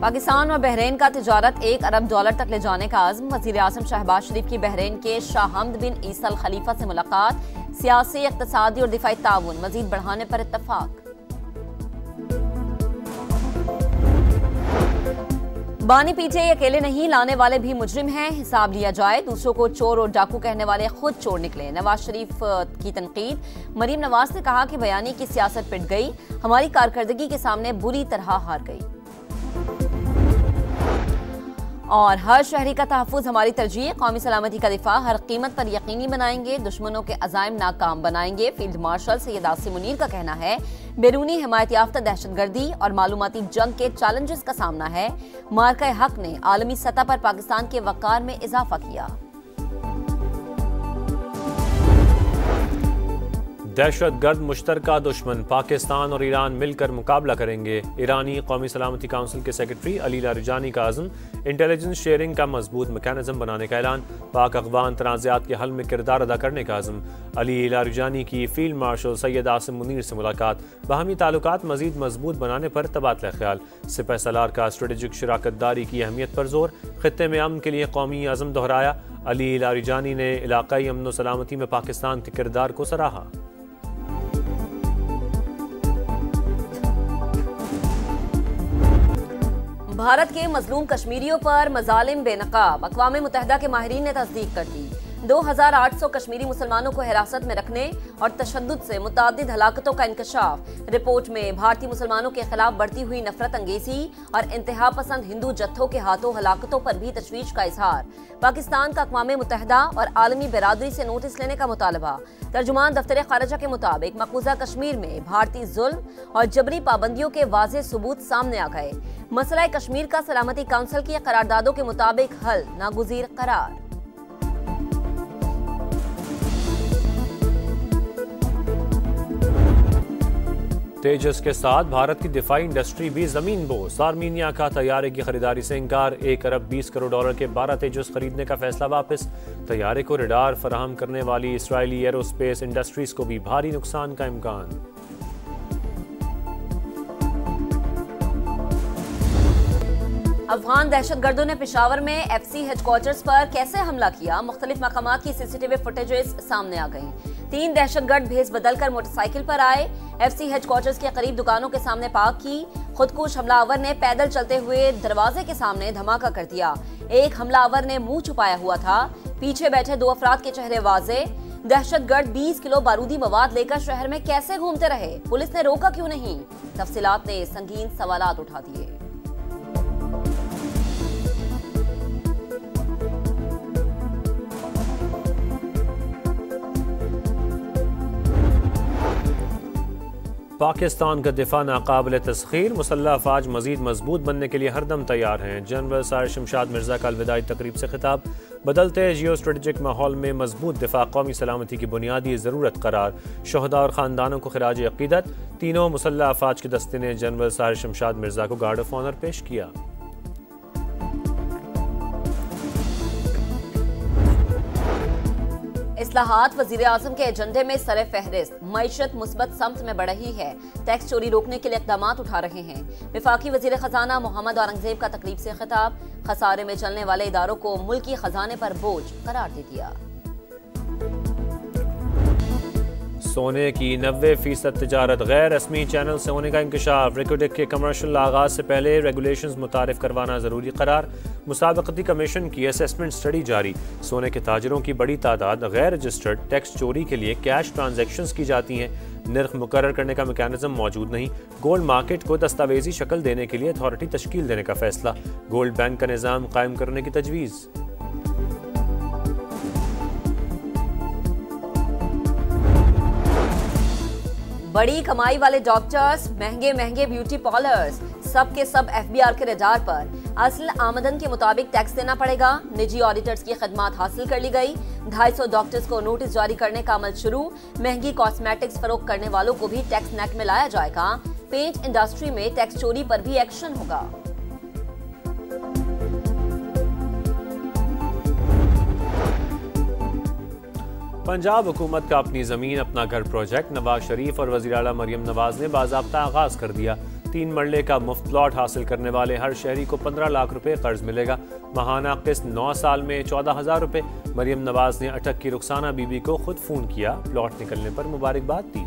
पाकिस्तान और बहरीन का तिजारत $1 अरब तक ले जाने का आज़म। वज़ीर आज़म शहबाज शरीफ की बहरीन के शाह हमद बिन ईसा अल खलीफा से मुलाकात। सियासी, इक़्तिसादी और दिफाई ताउन मज़ीद बढ़ाने पर इत्तफाक। बानी पीछे अकेले नहीं, लाने वाले भी मुजरिम हैं, हिसाब लिया जाए। दूसरों को चोर और डाकू कहने वाले खुद चोर निकले। नवाज शरीफ की तनकीद। मरीम नवाज ने कहा कि बयानी की सियासत पिट गई, हमारी कारकर्दगी के सामने बुरी तरह हार गई। और हर शहरी का तहफ़्फ़ुज़ हमारी तरजीह, कौमी सलामती का दिफा हर कीमत पर यकीनी बनाएंगे, दुश्मनों के अज़ाइम नाकाम बनाएंगे। फील्ड मार्शल सैयद आसिम मुनीर का कहना है बैरूनी हिमायत याफ्ता दहशतगर्दी और मालूमाती जंग के चैलेंजेस का सामना है। मार्का हक ने आलमी सतह पर पाकिस्तान के वक़ार में इजाफा किया। दहशतगर्द मुश्तरका दुश्मन, पाकिस्तान और ईरान मिलकर मुकाबला करेंगे। ईरानी कौमी सलामती काउंसिल के सेक्रेटरी अली लारिजानी का आज़म। इंटेलिजेंस शेयरिंग का मजबूत मैकेनिज्म बनाने का ऐलान। पाक अफ़गान तनाज़ात के हल में किरदार अदा करने का आज़म। अली लारिजानी की फील्ड मार्शल सैयद आसिम मुनीर से मुलाकात। बाहमी ताल्लुकात मजीद मजबूत बनाने पर तबादला ख्याल। सिपह सलार का स्ट्रेटेजिक शराकतदारी की अहमियत पर जोर। खित्ते में अमन के लिए कौमी अज़म दोहराया। अली लारिजानी ने इलाकाई अमन व सलामती में पाकिस्तान के किरदार को सराहा। भारत के मजलूम कश्मीरियों पर मजालिम बेनकाब। अक़वाम मुत्तहिदा के माहिरीन ने तस्दीक कर दी। 2800 कश्मीरी मुसलमानों को हिरासत में रखने और तशद्दुद से मुतअद्दिद हलाकतों का इंकशाफ। रिपोर्ट में भारतीय मुसलमानों के खिलाफ बढ़ती हुई नफरत अंगेजी और इंतहा पसंद हिंदू जत्थों के हाथों हलाकतों पर भी तशवीश का इजहार। पाकिस्तान का अक़वाम मुत्तहिदा और आलमी बिरादरी से नोटिस लेने का मुतालबा। तर्जुमान दफ्तर खारजा के मुताबिक मकबूजा कश्मीर में भारतीय जुल्म और जबरी पाबंदियों के वाज़ेह सबूत सामने आ गए। मसला कश्मीर का सलामती काउंसिल की करारदादों के मुताबिक हल नागुज़ीर करार। तेजस के साथ भारत की दिफाई इंडस्ट्री भी जमीन बोस। आर्मीनिया का तैयारे की खरीदारी से इंकार। $1 अरब 20 करोड़ के 12 तेजस खरीदने का फैसला वापस। तैयारे को रडार फराहम करने वाली इसराइली एरोस्पेस इंडस्ट्रीज को भी भारी नुकसान का इम्कान। अफगान दहशतगर्दों ने पेशावर में FC हेडक्वार्टर्स पर कैसे हमला किया, मुख्तलिफ मकामात की CCTV फुटेजेस सामने आ गईं। 3 दहशतगर्द भेस बदलकर मोटरसाइकिल पर आए, FC हेडक्वार्टर्स के करीब दुकानों के सामने पार्क की। खुदकुश हमलावर ने पैदल चलते हुए दरवाजे के सामने धमाका कर दिया। एक हमलावर ने मुंह छुपाया हुआ था। पीछे बैठे 2 अफराद के चेहरे वाजे। दहशतगर्द 20 किलो बारूदी मवाद लेकर शहर में कैसे घूमते रहे, पुलिस ने रोका क्यों नहीं? तफसीलात ने संगीन सवालात उठा दिए। पाकिस्तान का दिफा नाकाबिल तस्खीर। मुसल्लह अफवाज मजीद मजबूत बनने के लिए हरदम तैयार हैं। जनरल साहिर शमशाद मिर्जा का अलविदाई तकरीब से खिताब। बदलते जियो स्ट्रेटेजिक माहौल में मजबूत दिफा कौमी सलामती की बुनियादी ज़रूरत करार। शहदा और ख़ानदानों को खिराज अक़ीदत। तीनों मुसल्लह अफवाज के दस्ते ने जनरल साहिर शमशाद मिर्जा को गार्ड ऑफ ऑनर पेश किया। इस्लाहात वज़ीर आज़म के एजेंडे में सरे फहरिस्त। मईशत मुस्बत समत में बढ़ रही है, टैक्स चोरी रोकने के लिए इक़दामात उठा रहे हैं। वफाकी वज़ीर ख़जाना मोहम्मद औरंगज़ेब का तकरीब से खिताब। खसारे में चलने वाले इदारों को मुल्की खजाने पर बोझ करार दे दिया। सोने की 90% तिजारत गैर रस्मी चैनल से होने का इंकशाफ। रिकोडेक के कमर्शियल आगाज से पहले रेगुलेशंस मुतारिफ करवाना जरूरी करार। मुसाबकती कमीशन की असेसमेंट स्टडी जारी। सोने के ताजरों की बड़ी तादाद गैर रजिस्टर्ड टैक्स चोरी के लिए कैश ट्रांजैक्शंस की जाती हैं। नर्ख मुकर्रर करने का मैकेनिज्म मौजूद नहीं। गोल्ड मार्केट को दस्तावेजी शक्ल देने के लिए अथॉरिटी तश्कील देने का फैसला। गोल्ड बैंक का निज़ाम कायम करने की तजवीज़। बड़ी कमाई वाले डॉक्टर्स, महंगे महंगे ब्यूटी पार्लर्स, सब के सब FBR के रडार पर। असल आमदन के मुताबिक टैक्स देना पड़ेगा। निजी ऑडिटर्स की खदमात हासिल कर ली गई। 250 डॉक्टर्स को नोटिस जारी करने का अमल शुरू। महंगी कॉस्मेटिक्स फरोख्त करने वालों को भी टैक्स नेट में लाया जाएगा। पेंट इंडस्ट्री में टैक्स चोरी पर भी एक्शन होगा। पंजाब हुकूमत का अपनी ज़मीन अपना घर प्रोजेक्ट। नवाज शरीफ और वज़ीर आला मरियम नवाज ने बाज़ाब्ता आगाज़ कर दिया। 3 मरले का मुफ्त प्लॉट हासिल करने वाले हर शहरी को 15 लाख रुपए कर्ज मिलेगा। माहाना किस्त 9 साल में 14,000 रुपए। मरियम नवाज ने अटक की रुखसाना बीबी को खुद फोन किया, प्लॉट निकलने पर मुबारकबाद दी।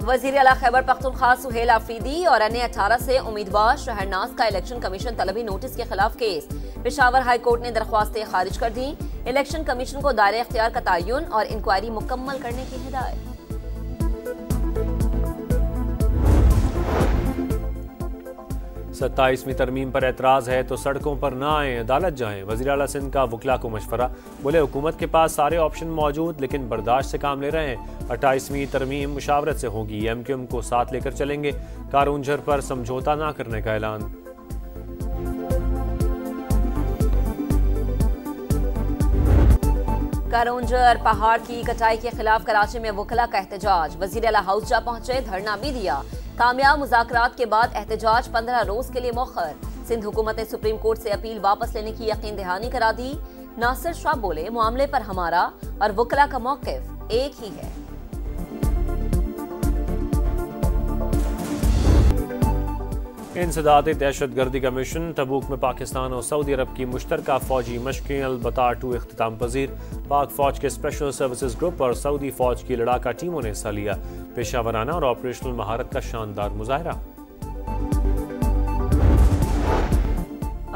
वज़ीर आला खैबर पख्तूनख्वा सुहेल आफरीदी और अन्य 18 से उम्मीदवार शहरनाज का इलेक्शन कमीशन तलबी नोटिस के खिलाफ केस पेशावर हाई कोर्ट ने दरख्वास्तें खारिज कर दी। इलेक्शन कमीशन को दायरे इख्तियार का तयन और इंक्वायरी मुकम्मल करने की हिदायत। 27वीं तरमीम पर एतराज़ है तो सड़कों पर ना आए, अदालत जाएं। वज़ीर आला सिंध का वकला को मशवरा, बोले हुकूमत के पास सारे ऑप्शन मौजूद लेकिन बर्दाश्त से काम ले रहे हैं। 28वीं तरमीम मुशावरत से होगी, MQM को साथ लेकर चलेंगे। कारूंझर पर समझौता ना करने का ऐलान। कारूंझर पहाड़ की कटाई के खिलाफ कराची में वकला का एहतजाज। वज़ीर आला हाउस जा पहुंचे, धरना भी दिया। कामयाब मुज़ाकरात के बाद एहतजाज 15 रोज के लिए मौखर। सिंध हुकूमत ने सुप्रीम कोर्ट से अपील वापस लेने की यकीन दहानी करा दी। नासिर शाह बोले, मामले पर हमारा और वकला का मौक़िफ़ एक ही है। इंसदाद दहशतगर्दी का मिशन तबूक में पाकिस्तान और सऊदी अरब की मुश्तरका फौजी मशक़ें अलबतार 2 इख्तिताम पजीर। पाक फौज के स्पेशल सर्विसेज ग्रुप और सऊदी फौज की लड़ाका टीमों ने हिस्सा लिया। पेशावराना और ऑपरेशनल महारत का शानदार मुजाहरा।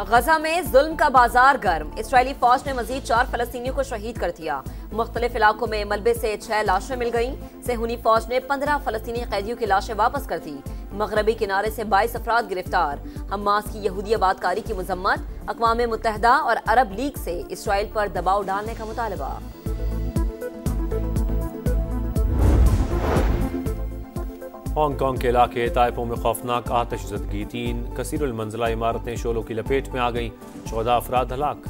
गजा में जुल्म का बाजार गर्म। इस्राएली फौज ने मजीद 4 फलस्तीनियों को शहीद कर दिया। मुख्तलिफ इलाकों में मलबे से 6 लाशें मिल गईं। सेहूनी फौज ने 15 फलस्तीनी कैदियों की लाशें वापस कर दी। मगरबी किनारे से 22 अफराद गिरफ्तार। हमास की यहूदी आबादकारी की मजम्मत। अक़वाम मुत्तहिदा और अरब लीग से इसराइल पर दबाव डालने का मुतालबा। हांगकांग के इलाके ताइपो में खौफनाक आतिशज़दगी। 3 कसीरुल मंजिला इमारतें शोलों की लपेट में आ गईं। 14 अफराद हलाक।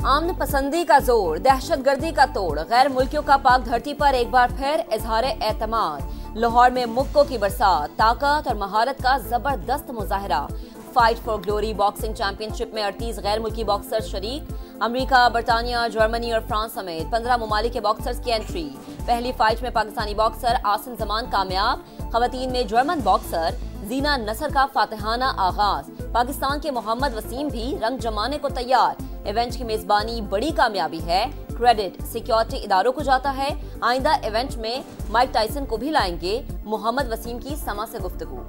आमन पसंदी का जोर, दहशतगर्दी का तोड़। गैर मुल्कियों का पाक धरती पर एक बार फिर इजहार एतमाद। लाहौर में मुक्कों की बरसात। ताकत और महारत का जबरदस्त मुजाहरा। Fight for glory boxing championship में 38 गैर मुल्की बॉक्सर्स शरीक। अमेरिका, बरतानिया, जर्मनी और फ्रांस समेत 15 ममालिक के बॉक्सर्स की एंट्री। पहली फाइट में पाकिस्तानी बॉक्सर आसिम जमान कामयाब। खवातीन में जर्मन बॉक्सर जीना नसर का फातिहाना आगाज। पाकिस्तान के मोहम्मद वसीम भी रंग जमाने को तैयार। इवेंट की मेजबानी बड़ी कामयाबी है। क्रेडिट सिक्योरिटी इदारों को जाता है। आइंदा इवेंट में माइक टाइसन को भी लाएंगे। मोहम्मद वसीम की समा से गुफ्तगू।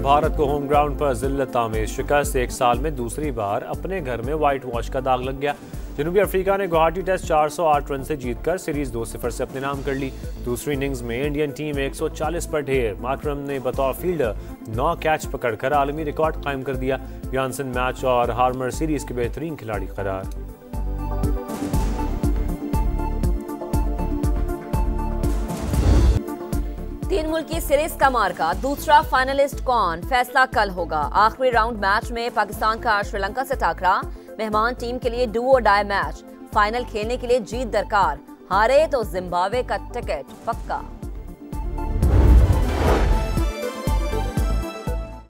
भारत को होम ग्राउंड पर जिल्लत आमेज शिकस्त। 1 साल में दूसरी बार अपने घर में व्हाइट वॉश का दाग लग गया। जनूबी अफ्रीका ने गुवाहाटी टेस्ट 408 रन से जीतकर सीरीज 2-0 से अपने नाम कर ली। दूसरी इनिंग्स में इंडियन टीम 140 पर ढेर। मार्करम ने बतौर फील्डर 9 कैच पकड़कर आलमी रिकॉर्ड कायम कर दिया। यानसन मैच और हार्मर सीरीज के बेहतरीन खिलाड़ी करार। तीन मुल्की सीरीज का मार्का। दूसरा फाइनलिस्ट कौन, फैसला कल होगा। आखिरी राउंड मैच में पाकिस्तान का श्रीलंका से टाकरा। मेहमान टीम के लिए डू और डाई मैच। फाइनल खेलने के लिए जीत दरकार। हारे तो जिम्बाब्वे का टिकट पक्का।